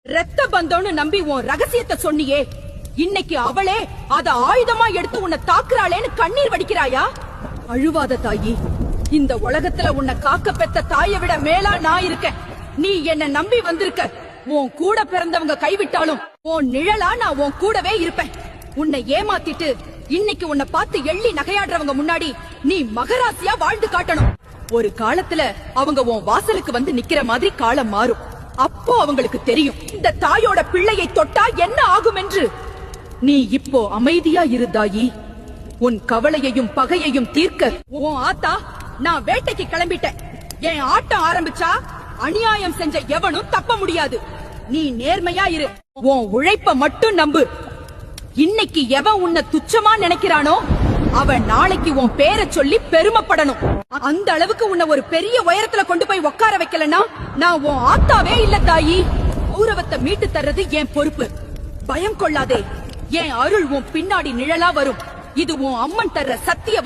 ரத்த பந்தம்னு நம்பி உன் ரகசியத்தை சொன்னியே, இன்னைக்கு அவளே அத ஆயுதமா எடுத்து உன்னை தாக்குறாளேன்னு கண்ணீர் வடிக்கிறாயா? அழுவாத தாயி, இந்த உலகத்துல உன்னை காக்க பெத்த தாயை விட மேலா நான் இருக்கேன். நீ என்ன நம்பி வந்திருக்க. உன் கூட பிறந்தவங்க கைவிட்டாலும் உன் நிழலா நான் உன் கூடவே இருப்பேன். உன்னை ஏமாத்திட்டு இன்னைக்கு உன்னை பார்த்து எள்ளி நகையாடுறவங்க முன்னாடி நீ மகராசியா வாழ்ந்து காட்டணும். ஒரு காலத்துல அவங்க உன் வாசலுக்கு வந்து நிக்கிற மாதிரி காலம் மாறும். அப்போ அவங்களுக்கு தெரியும் இந்த தாயோட பிள்ளையை தொட்டா என்ன ஆகும் என்று. நீ இப்போ அமைதியா இரு தாயி. உன் கவலையையும் பகையையும் தீர்க்க உன் ஆத்தா நான் வேட்டைக்கு கிளம்பிட்டேன். என் ஆட்டம் ஆரம்பிச்சா அநியாயம் செஞ்ச எவனும் தப்ப முடியாது. நீ நேர்மையா இரு. உன் உழைப்ப மட்டும் நம்பு. இன்னைக்கு எவன் உன்னை துச்சமா நினைக்கிறானோ அவன் நாளைக்கு உன் பேரை சொல்லி பெருமைப்படணும். அந்த அளவுக்கு உன்னை ஒரு பெரிய உயரத்துல கொண்டு போய் உட்கார வைக்கலனா நான் உன் ஆத்தாவே இல்ல தாயி. கௌரவத்தை மீட்டு தர்றது என் பொறுப்பு. பயம் கொள்ளாதே. என் அருள் உன் பின்னாடி நிழலா வரும். இது உன் அம்மன் தர்ற சத்திய